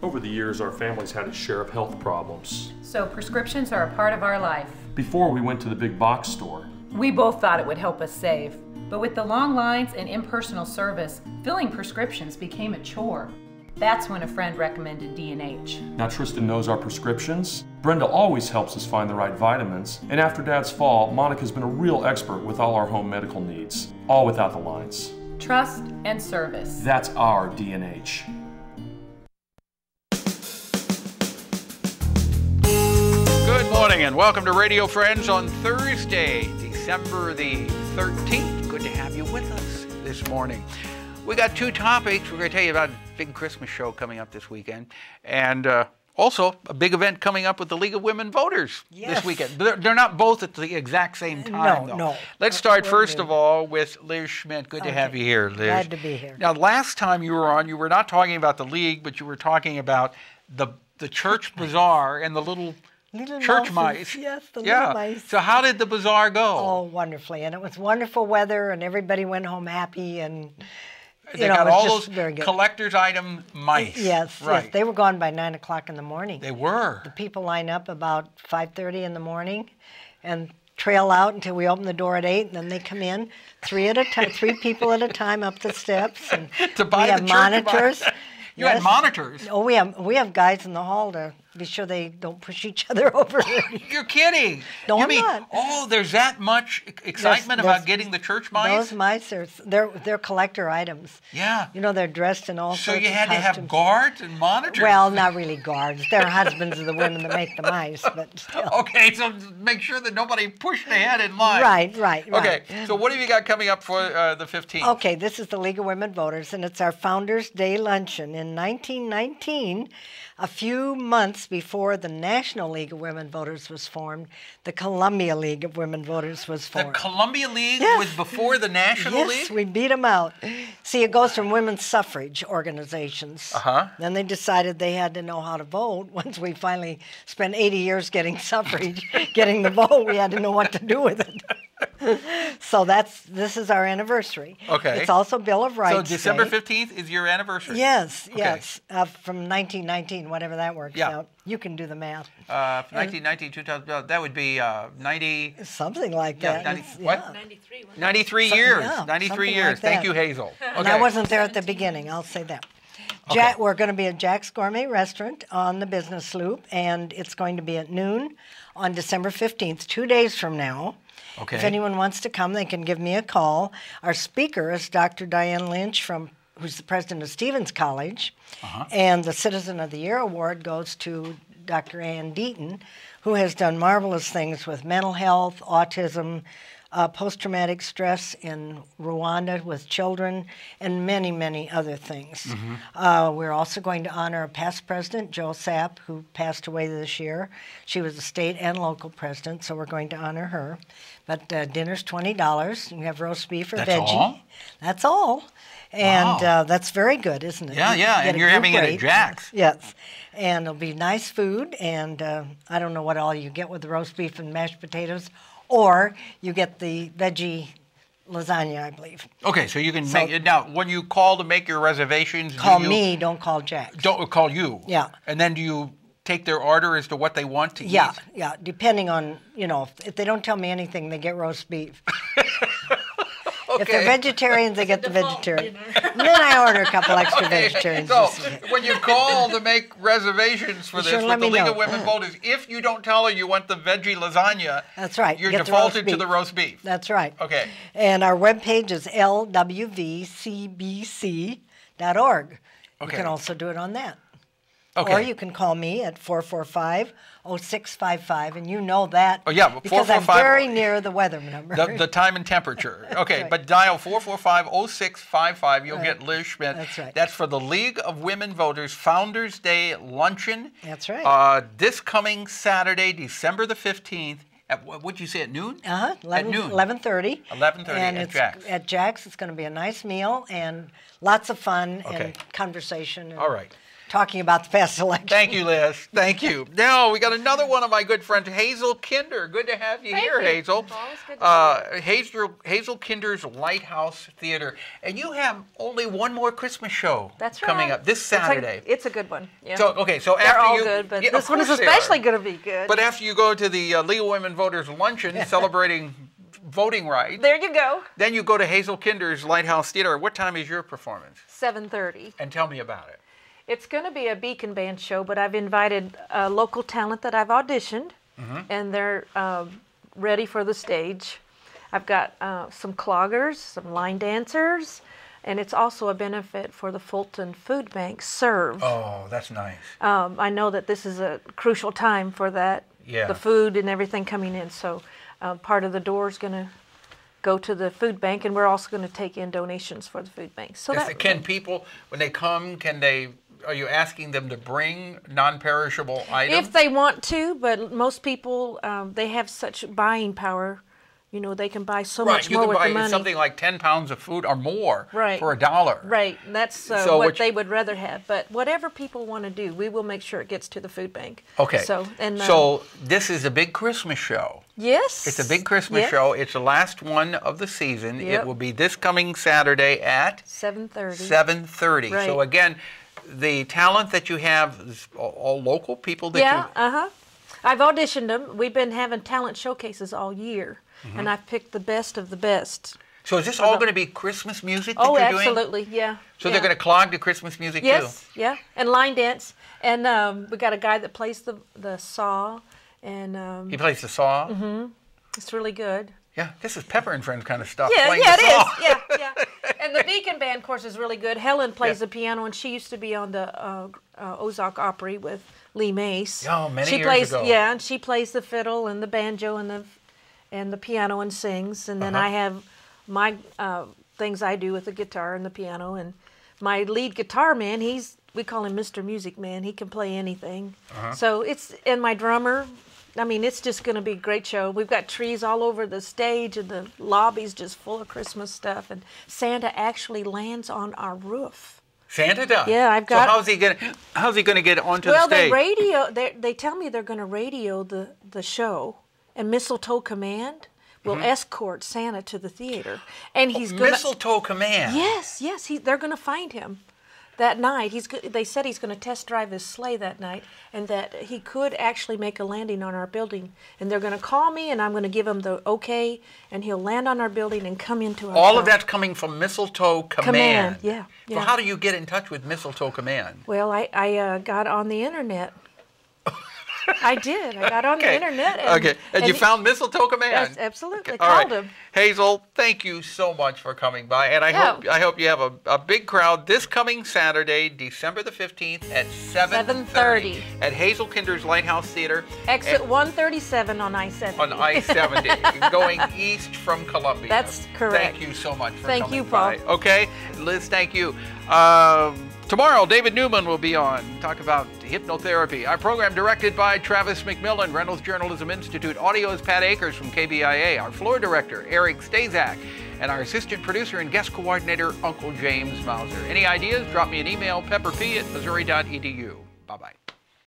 Over the years, our family's had its share of health problems. So prescriptions are a part of our life. Before we went to the big box store. We both thought it would help us save. But with the long lines and impersonal service, filling prescriptions became a chore. That's when a friend recommended D&H. Now Tristan knows our prescriptions. Brenda always helps us find the right vitamins. And after Dad's fall, Monica's been a real expert with all our home medical needs. All without the lines. Trust and service. That's our D&H. Good morning and welcome to Radio Friends on Thursday, December the 13th. Good to have you with us this morning. We got two topics. We're going to tell you about a big Christmas show coming up this weekend, and also a big event coming up with the League of Women Voters this weekend. They're not both at the exact same time, though. No. Let's start first of all with Liz Schmidt. Good to have you here, Liz. Glad to be here. Now, last time you were on, you were not talking about the League, but you were talking about the church bazaar and the little church mice. Yes, the little mice. So how did the bazaar go? Oh, wonderfully. And it was wonderful weather, and everybody went home happy, and they got all those collector's item mice. Yes, right. Yes. They were gone by 9 o'clock in the morning. They were. The people line up about 5:30 in the morning and trail out until we open the door at 8, and then they come in three people at a time up the steps. And to buy we have monitors. You had monitors? Oh, we have guys in the hall to be sure they don't push each other over. You're kidding. No, you I'm mean, not. Oh, there's that much excitement about getting the church mice? Those mice, they're collector items. Yeah. You know, they're dressed in all sorts of So you had to costumes. have guards and monitors? Well, not really guards. They're husbands of the women that make the mice, but still. Okay, so make sure that nobody pushed ahead in line. Right. Okay, so what have you got coming up for the 15th? Okay, this is the League of Women Voters, and it's our Founders Day Luncheon. In 1919, a few months before the National League of Women Voters was formed, the Columbia League of Women Voters was formed. The Columbia League was before the National League? Yes, we beat them out. See, it goes from women's suffrage organizations. Then they decided they had to know how to vote. Once we finally spent 80 years getting suffrage, getting the vote, we had to know what to do with it. So this is our anniversary. Okay. It's also Bill of Rights. So December Day. 15th is your anniversary? Yes, from 1919, whatever that works out. You can do the math. 1919, 2000, that would be 90... Something like that. 93. 93 years. Yeah, 93 years. like Thank you, Hazel. Okay. And I wasn't there at the beginning, I'll say that. We're going to be at Jack's Gourmet Restaurant on the business loop, and it's going to be at noon on December 15th, 2 days from now. Okay. If anyone wants to come, they can give me a call. Our speaker is Dr. Diane Lynch, who's the president of Stevens College, and the Citizen of the Year Award goes to Dr. Ann Deaton, who has done marvelous things with mental health, autism, post-traumatic stress in Rwanda with children, and many, many other things. We're also going to honor a past president, Jo Sapp, who passed away this year. She was a state and local president, so we're going to honor her. But dinner's $20. You have roast beef or veggie. All? That's all. And that's very good, isn't it? Yeah, and you're having it at Jack's. Yes. And it'll be nice food, and I don't know what all you get with the roast beef and mashed potatoes, or you get the veggie lasagna, I believe. Okay, so you can make it. Now, when you call to make your reservations... Call me, don't call Jack. Don't call you? Yeah. And then do you take their order as to what they want to eat? Yeah, depending on, if they don't tell me anything, they get roast beef. Okay. If they're vegetarians, they get the vegetarian. And then I order a couple extra vegetarians. So when you call to make reservations for this with the League of Women Voters, if you don't tell her you want the veggie lasagna, that's right. You're defaulted to the roast beef. That's right. Okay. And our webpage is lwvcbc.org. You can also do it on that. Okay. Or you can call me at 445-0655, and you know that because I'm 445 very near the weather number. The time and temperature. Okay, right. But dial 445-0655. You'll get Liz Schmidt. That's right. That's for the League of Women Voters Founders Day Luncheon. That's right. This coming Saturday, December the 15th. At, what'd you say, at noon? At noon. 11:30. 11:30 at Jack's. At Jack's, it's going to be a nice meal and lots of fun and conversation. And all right. talking about the past election. Thank you, Liz. Thank you. Now, we got another one of my good friends, Hazel Kinder. Good to have you here, Hazel. Always good to be here. Hazel Kinder's Lighthouse Theater. And you have only one more Christmas show coming up this Saturday. It's a good one. Yeah. So, okay, so They're after all you... good, but yeah, this one is especially going to be good. But after you go to the Legal Women Voters Luncheon celebrating voting rights... There you go. Then you go to Hazel Kinder's Lighthouse Theater. What time is your performance? 7:30. And tell me about it. It's going to be a Beacon Band show, but I've invited local talent that I've auditioned, and they're ready for the stage. I've got some cloggers, some line dancers, and it's also a benefit for the Fulton Food Bank Serve. Oh, that's nice. I know that this is a crucial time for that, the food and everything coming in, so part of the door is going to go to the food bank, and we're also going to take in donations for the food bank. So can people, when they come, are you asking them to bring non-perishable items? If they want to, but most people, they have such buying power. You know, they can buy so much more with the money. You can buy something like 10 pounds of food or more for $1. Right, and that's what they would rather have. But whatever people want to do, we will make sure it gets to the food bank. Okay, so this is a big Christmas show. Yes. It's a big Christmas show. It's the last one of the season. Yep. It will be this coming Saturday at? 7:30. 7:30. Right. So again, the talent that you have is all local people that you... I've auditioned them. We've been having talent showcases all year, and I've picked the best of the best. So is this all going to be Christmas music that you're doing? Oh, absolutely, yeah. So they're going to clog to Christmas music too? Yes, yeah, and line dance. And we got a guy that plays the saw. And he plays the saw? It's really good. Yeah, this is Pepper and Friends kind of stuff. Yeah, playing it the saw. is. Yeah. And the Beacon Band, of course, is really good. Helen plays the piano, and she used to be on the Ozark Opry with Lee Mace. Oh, many years ago. Yeah, and she plays the fiddle and the banjo and the piano and sings. And then I have my things I do with the guitar and the piano. And my lead guitar man, we call him Mr. Music Man. He can play anything. So and my drummer. I mean, it's just going to be a great show. We've got trees all over the stage, and the lobby's just full of Christmas stuff. And Santa actually lands on our roof. Santa does? Yeah, I've got. So how's he going to get onto the stage? Well, they tell me they're going to radio the show, and Mistletoe Command will escort Santa to the theater, and he's going to. Mistletoe Command. Yes. They're going to find him. That night, they said he's going to test drive his sleigh that night, and that he could actually make a landing on our building. And they're going to call me, and I'm going to give him the okay, and he'll land on our building and come into our All of that's coming from Mistletoe Command. Yeah. So how do you get in touch with Mistletoe Command? Well, I got on the internet. I did. I got on the internet. And you found Mistletoe Command? Yes, absolutely. Okay. Called him. Hazel, thank you so much for coming by. And I hope you have a big crowd this coming Saturday, December the 15th at 7:30 at Hazel Kinder's Lighthouse Theater. Exit 137 on I-70. On I-70, going east from Columbia. That's correct. Thank you so much for coming by. Thank you, Paul. Okay, Liz, thank you. Tomorrow, David Newman will be on, talk about hypnotherapy. Our program directed by Travis McMillan, Reynolds Journalism Institute. Audio is Pat Akers from KBIA. Our floor director, Eric Stazak. And our assistant producer and guest coordinator, Uncle James Mauser. Any ideas? Drop me an email, pepperp@missouri.edu. Bye-bye.